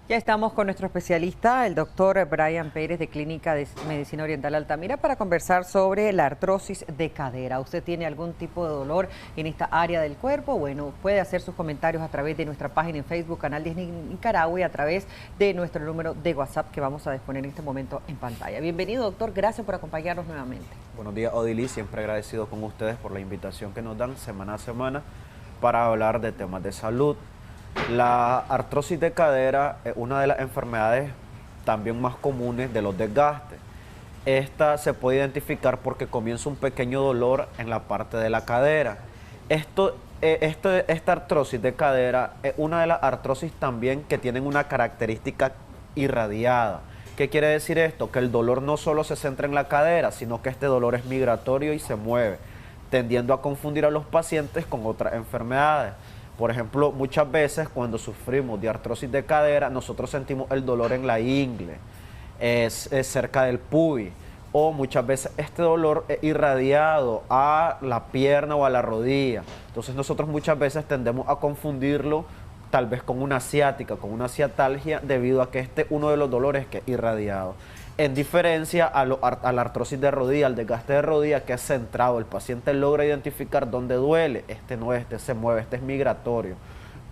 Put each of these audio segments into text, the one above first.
Ya estamos con nuestro especialista, el doctor Brian Pérez de Clínica de Medicina Oriental Altamira, para conversar sobre la artrosis de cadera. ¿Usted tiene algún tipo de dolor en esta área del cuerpo? Bueno, puede hacer sus comentarios a través de nuestra página en Facebook, Canal Disney Nicaragua, y a través de nuestro número de WhatsApp que vamos a disponer en este momento en pantalla. Bienvenido, doctor. Gracias por acompañarnos nuevamente. Buenos días, Odili. Siempre agradecido con ustedes por la invitación que nos dan semana a semana para hablar de temas de salud. La artrosis de cadera es una de las enfermedades también más comunes de los desgastes. Esta se puede identificar porque comienza un pequeño dolor en la parte de la cadera. Esta artrosis de cadera es una de las artrosis también que tienen una característica irradiada. ¿Qué quiere decir esto? Que el dolor no solo se centra en la cadera, sino que este dolor es migratorio y se mueve, tendiendo a confundir a los pacientes con otras enfermedades. Por ejemplo, muchas veces cuando sufrimos de artrosis de cadera, nosotros sentimos el dolor en la ingle, es cerca del pubis, o muchas veces este dolor es irradiado a la pierna o a la rodilla. Entonces nosotros muchas veces tendemos a confundirlo tal vez con una ciática, con una ciatalgia, debido a que este es uno de los dolores que es irradiado. En diferencia a la artrosis de rodilla, al desgaste de rodilla, que es centrado, el paciente logra identificar dónde duele, este no es, este se mueve, este es migratorio.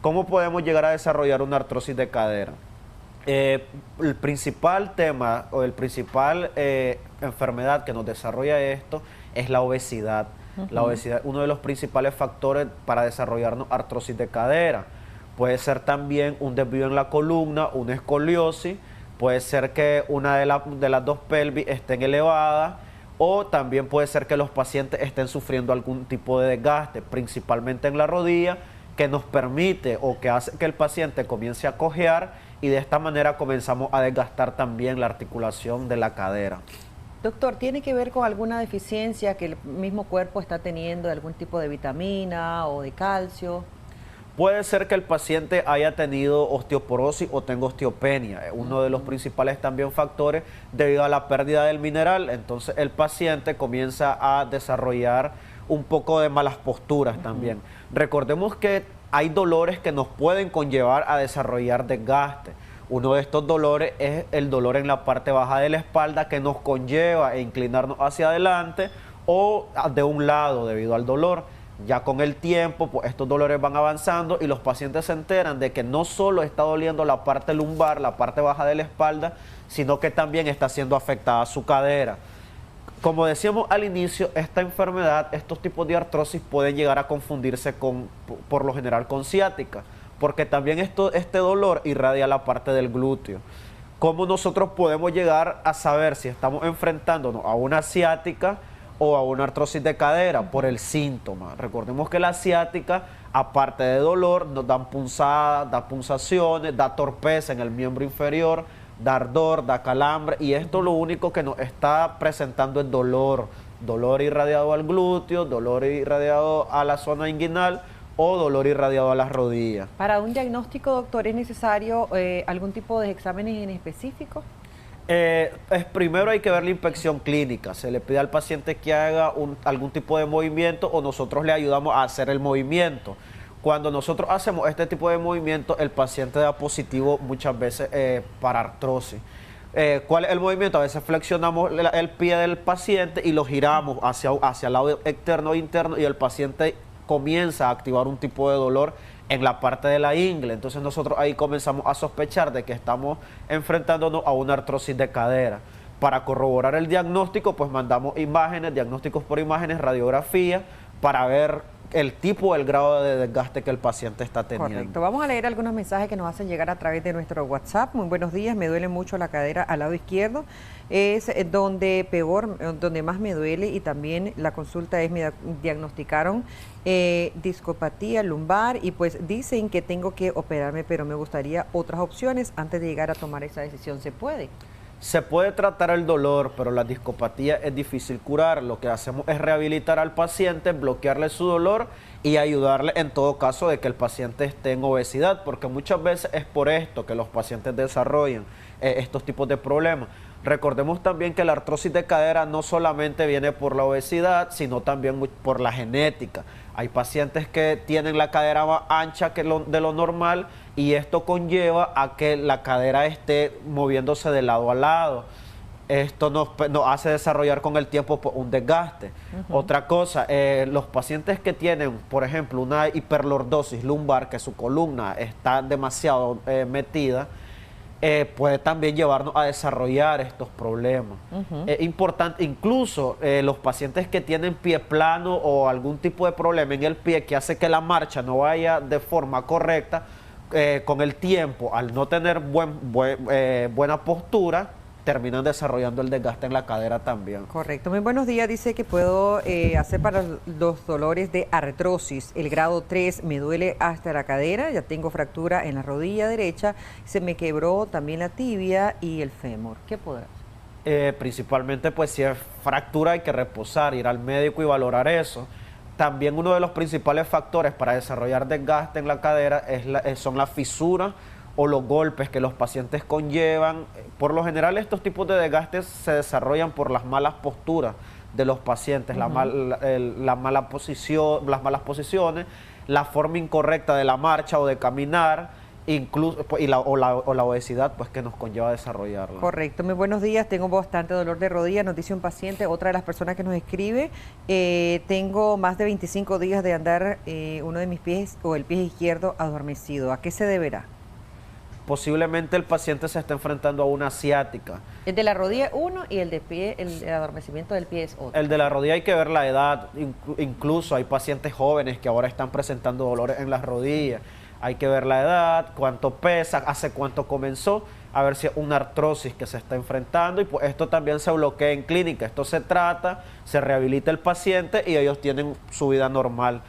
¿Cómo podemos llegar a desarrollar una artrosis de cadera? El principal tema o el principal enfermedad que nos desarrolla esto es la obesidad. La obesidad es uno de los principales factores para desarrollarnos artrosis de cadera. Puede ser también un desvío en la columna, una escoliosis. Puede ser que una de las dos pelvis estén elevadas, o también puede ser que los pacientes estén sufriendo algún tipo de desgaste, principalmente en la rodilla, que nos permite o que hace que el paciente comience a cojear, y de esta manera comenzamos a desgastar también la articulación de la cadera. Doctor, ¿tiene que ver con alguna deficiencia que el mismo cuerpo está teniendo de algún tipo de vitamina o de calcio? Puede ser que el paciente haya tenido osteoporosis o tenga osteopenia, uno de los principales también factores debido a la pérdida del mineral. Entonces el paciente comienza a desarrollar un poco de malas posturas también. Recordemos que hay dolores que nos pueden conllevar a desarrollar desgaste. Uno de estos dolores es el dolor en la parte baja de la espalda, que nos conlleva a inclinarnos hacia adelante o de un lado debido al dolor. Ya con el tiempo, pues estos dolores van avanzando y los pacientes se enteran de que no solo está doliendo la parte lumbar, la parte baja de la espalda, sino que también está siendo afectada su cadera. Como decíamos al inicio, esta enfermedad, estos tipos de artrosis pueden llegar a confundirse por lo general con ciática, porque también este dolor irradia la parte del glúteo. ¿Cómo nosotros podemos llegar a saber si estamos enfrentándonos a una ciática o a una artrosis de cadera? Por el síntoma. Recordemos que la ciática, aparte de dolor, nos dan punzadas, da punzaciones, da torpeza en el miembro inferior, da ardor, da calambre, y esto lo único que nos está presentando es dolor. Dolor irradiado al glúteo, dolor irradiado a la zona inguinal o dolor irradiado a las rodillas. Para un diagnóstico, doctor, ¿es necesario algún tipo de exámenes en específico? Primero hay que ver la inspección clínica. Se le pide al paciente que haga algún tipo de movimiento, o nosotros le ayudamos a hacer el movimiento. Cuando nosotros hacemos este tipo de movimiento, el paciente da positivo muchas veces para artrosis. ¿Cuál es el movimiento? A veces flexionamos el pie del paciente y lo giramos hacia el lado externo e interno, y el paciente comienza a activar un tipo de dolor en la parte de la ingle. Entonces nosotros ahí comenzamos a sospechar de que estamos enfrentándonos a una artrosis de cadera. Para corroborar el diagnóstico, pues mandamos imágenes, diagnósticos por imágenes, radiografía, para ver el tipo, el grado de desgaste que el paciente está teniendo. Correcto. Vamos a leer algunos mensajes que nos hacen llegar a través de nuestro WhatsApp. Muy buenos días, me duele mucho la cadera al lado izquierdo. Es donde más me duele, y también la consulta es, me diagnosticaron discopatía lumbar, y pues dicen que tengo que operarme, pero me gustaría otras opciones antes de llegar a tomar esa decisión. ¿Se puede? Se puede tratar el dolor, pero la discopatía es difícil curar. Lo que hacemos es rehabilitar al paciente, bloquearle su dolor y ayudarle en todo caso de que el paciente esté en obesidad, porque muchas veces es por esto que los pacientes desarrollan estos tipos de problemas. Recordemos también que la artrosis de cadera no solamente viene por la obesidad, sino también por la genética. Hay pacientes que tienen la cadera más ancha que de lo normal y esto conlleva a que la cadera esté moviéndose de lado a lado. Esto nos hace desarrollar con el tiempo un desgaste. Otra cosa, los pacientes que tienen, por ejemplo, una hiperlordosis lumbar, que su columna está demasiado metida, puede también llevarnos a desarrollar estos problemas. Es importante, incluso los pacientes que tienen pie plano o algún tipo de problema en el pie que hace que la marcha no vaya de forma correcta, con el tiempo, al no tener buena postura, terminan desarrollando el desgaste en la cadera también. Correcto. Muy buenos días. Dice que puedo hacer para los dolores de artrosis. El grado 3 me duele hasta la cadera, ya tengo fractura en la rodilla derecha, se me quebró también la tibia y el fémur. ¿Qué podrá hacer? Principalmente, pues si es fractura hay que reposar, ir al médico y valorar eso. También uno de los principales factores para desarrollar desgaste en la cadera son las fisuras o los golpes que los pacientes conllevan. Por lo general estos tipos de desgastes se desarrollan por las malas posturas de los pacientes, las malas posiciones, la forma incorrecta de la marcha o de caminar, incluso o la obesidad pues que nos conlleva desarrollarla. Correcto. Muy buenos días. Tengo bastante dolor de rodilla, nos dice un paciente, otra de las personas que nos escribe. Tengo más de 25 días de andar uno de mis pies o el pie izquierdo adormecido. ¿A qué se deberá? Posiblemente el paciente se está enfrentando a una ciática. El de la rodilla uno y el de pie, el adormecimiento del pie es otro. El de la rodilla hay que ver la edad, incluso hay pacientes jóvenes que ahora están presentando dolores en las rodillas. Hay que ver la edad, cuánto pesa, hace cuánto comenzó, a ver si es una artrosis que se está enfrentando y pues esto también se bloquea en clínica. Esto se trata, se rehabilita el paciente y ellos tienen su vida normal.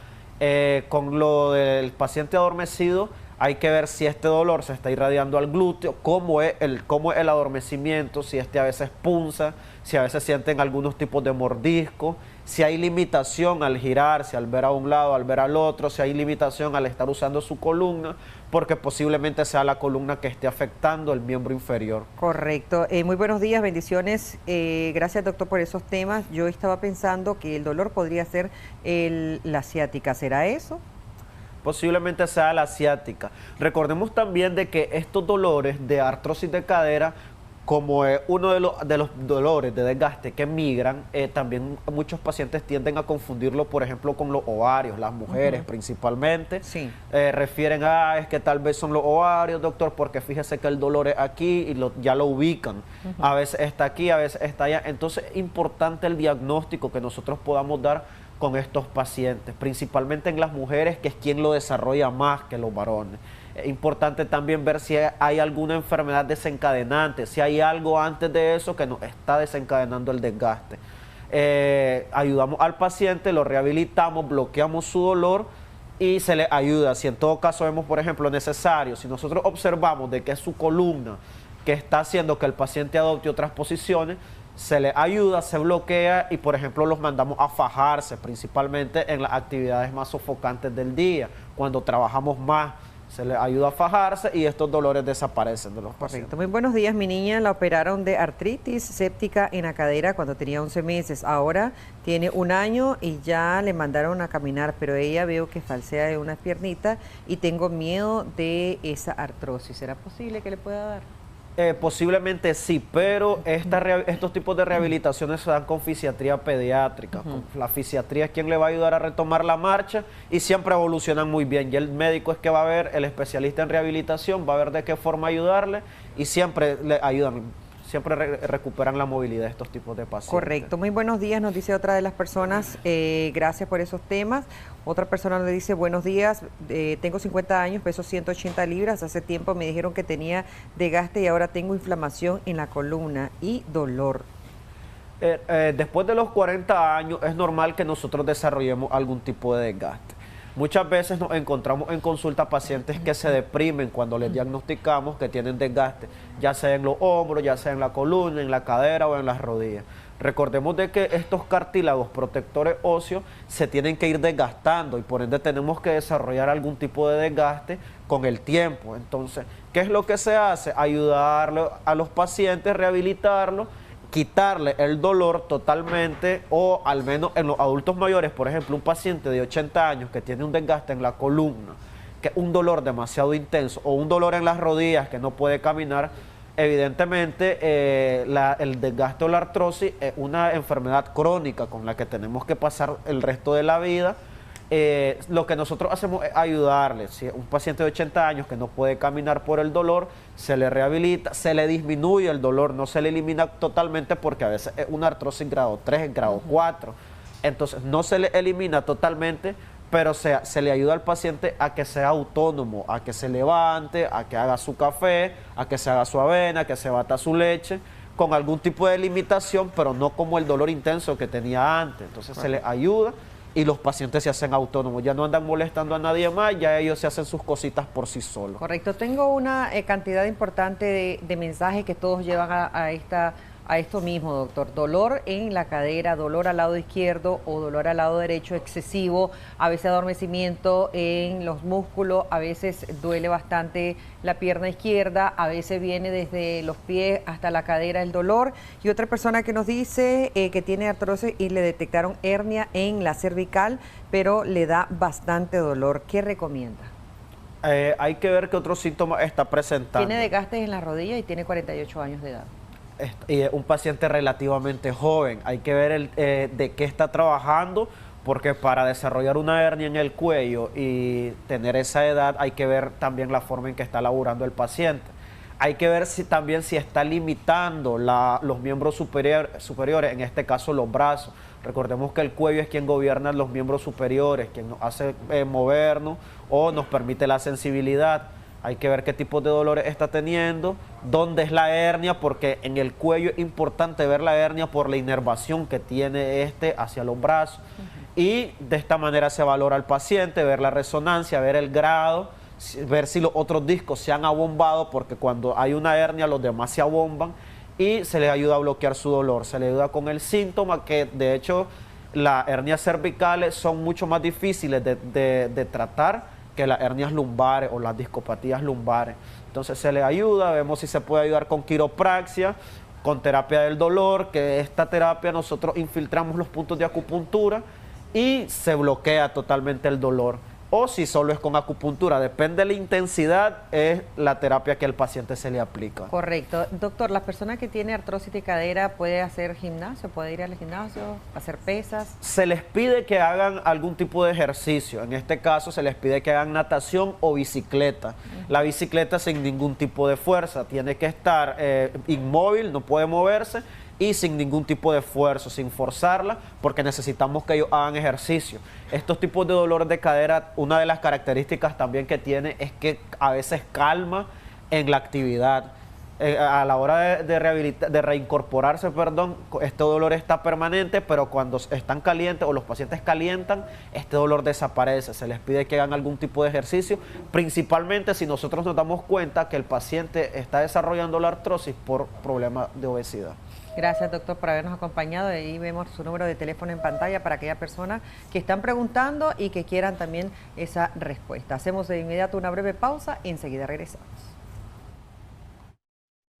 Con lo del paciente adormecido, hay que ver si este dolor se está irradiando al glúteo, cómo es el adormecimiento, si a veces punza, si a veces sienten algunos tipos de mordisco, si hay limitación al girarse, al ver a un lado, al ver al otro, si hay limitación al estar usando su columna, porque posiblemente sea la columna que esté afectando el miembro inferior. Correcto. Muy buenos días, bendiciones. Gracias, doctor, por esos temas. Yo estaba pensando que el dolor podría ser la ciática. ¿Será eso? Posiblemente sea la ciática. Recordemos también de que estos dolores de artrosis de cadera, como es uno de los dolores de desgaste que migran, también muchos pacientes tienden a confundirlo, por ejemplo, con los ovarios, las mujeres principalmente. Sí. Refieren a, es que tal vez son los ovarios, doctor, porque fíjese que el dolor es aquí y ya lo ubican. A veces está aquí, a veces está allá. Entonces es importante el diagnóstico que nosotros podamos dar con estos pacientes, principalmente en las mujeres, que es quien lo desarrolla más que los varones. Es importante también ver si hay alguna enfermedad desencadenante, si hay algo antes de eso que nos está desencadenando el desgaste. Ayudamos al paciente, lo rehabilitamos, bloqueamos su dolor y se le ayuda. Si en todo caso vemos, por ejemplo, necesario, si nosotros observamos de que es su columna que está haciendo que el paciente adopte otras posiciones, se le ayuda, se bloquea y, por ejemplo, los mandamos a fajarse, principalmente en las actividades más sofocantes del día. Cuando trabajamos más, se les ayuda a fajarse y estos dolores desaparecen de los pacientes. Correcto. Muy buenos días. Mi niña la operaron de artritis séptica en la cadera cuando tenía 11 meses. Ahora tiene 1 año y ya le mandaron a caminar, pero ella veo que falsea de una piernita y tengo miedo de esa artrosis. ¿Será posible que le pueda dar? Posiblemente sí, pero estos tipos de rehabilitaciones se dan con fisiatría pediátrica. La fisiatría es quien le va a ayudar a retomar la marcha y siempre evolucionan muy bien. Y el médico es que va a ver, el especialista en rehabilitación va a ver de qué forma ayudarle y siempre le ayudan, siempre recuperan la movilidad de estos tipos de pacientes. Correcto. Muy buenos días, nos dice otra de las personas. Gracias por esos temas. Otra persona le dice, buenos días, tengo 50 años, peso 180 libras. Hace tiempo me dijeron que tenía desgaste y ahora tengo inflamación en la columna y dolor. Después de los 40 años es normal que nosotros desarrollemos algún tipo de desgaste. Muchas veces nos encontramos en consulta pacientes que se deprimen cuando les diagnosticamos que tienen desgaste, ya sea en los hombros, ya sea en la columna, en la cadera o en las rodillas. Recordemos de que estos cartílagos protectores óseos se tienen que ir desgastando y por ende tenemos que desarrollar algún tipo de desgaste con el tiempo. Entonces, ¿qué es lo que se hace? Ayudarle a los pacientes, rehabilitarlos, quitarle el dolor totalmente, o al menos en los adultos mayores, por ejemplo, un paciente de 80 años que tiene un desgaste en la columna, que es un dolor demasiado intenso, o un dolor en las rodillas que no puede caminar, evidentemente el desgaste o la artrosis es una enfermedad crónica con la que tenemos que pasar el resto de la vida. Lo que nosotros hacemos es ayudarle. Si un paciente de 80 años que no puede caminar por el dolor, se le rehabilita, se le disminuye el dolor, no se le elimina totalmente, porque a veces es una artrosis grado 3, grado 4. Entonces no se le elimina totalmente, pero se le ayuda al paciente a que sea autónomo, a que se levante, a que haga su café, a que se haga su avena, a que se bata su leche, con algún tipo de limitación, pero no como el dolor intenso que tenía antes. Entonces se le ayuda y los pacientes se hacen autónomos, ya no andan molestando a nadie más, ya ellos se hacen sus cositas por sí solos. Correcto, tengo una cantidad importante de mensajes que todos llevan a esto mismo, doctor. Dolor en la cadera, dolor al lado izquierdo o dolor al lado derecho excesivo, a veces adormecimiento en los músculos, a veces duele bastante la pierna izquierda, a veces viene desde los pies hasta la cadera el dolor. Y otra persona que nos dice que tiene artrosis y le detectaron hernia en la cervical, pero le da bastante dolor. ¿Qué recomienda? Hay que ver qué otros síntomas está presentando. Tiene desgastes en la rodilla y tiene 48 años de edad. Y un paciente relativamente joven. Hay que ver de qué está trabajando, porque para desarrollar una hernia en el cuello y tener esa edad hay que ver también la forma en que está laburando el paciente. Hay que ver también si está limitando los miembros superiores, en este caso los brazos. Recordemos que el cuello es quien gobierna los miembros superiores, quien nos hace movernos o nos permite la sensibilidad. Hay que ver qué tipo de dolores está teniendo, dónde es la hernia, porque en el cuello es importante ver la hernia por la inervación que tiene hacia los brazos. Y de esta manera se valora al paciente, ver la resonancia, ver el grado, ver si los otros discos se han abombado, porque cuando hay una hernia los demás se abomban, y se le ayuda a bloquear su dolor. Se le ayuda con el síntoma, que de hecho las hernias cervicales son mucho más difíciles de tratar que las hernias lumbares o las discopatías lumbares. Entonces se le ayuda, vemos si se puede ayudar con quiropraxia, con terapia del dolor, que esta terapia nosotros infiltramos los puntos de acupuntura y se bloquea totalmente el dolor. O si solo es con acupuntura, depende de la intensidad, es la terapia que al paciente se le aplica. Correcto. Doctor, ¿las personas que tienen artrosis de cadera puede hacer gimnasio, puede ir al gimnasio, hacer pesas? Se les pide que hagan algún tipo de ejercicio. En este caso se les pide que hagan natación o bicicleta. La bicicleta sin ningún tipo de fuerza, tiene que estar inmóvil, no puede moverse, y sin ningún tipo de esfuerzo, sin forzarla, porque necesitamos que ellos hagan ejercicio. Estos tipos de dolor de cadera, una de las características también que tiene es que a veces calma en la actividad. A la hora de reincorporarse, este dolor está permanente, pero cuando están calientes o los pacientes calientan, este dolor desaparece. Se les pide que hagan algún tipo de ejercicio, principalmente si nosotros nos damos cuenta que el paciente está desarrollando la artrosis por problemas de obesidad. Gracias, doctor, por habernos acompañado. Ahí vemos su número de teléfono en pantalla para aquellas personas que están preguntando y que quieran también esa respuesta. Hacemos de inmediato una breve pausa y enseguida regresamos.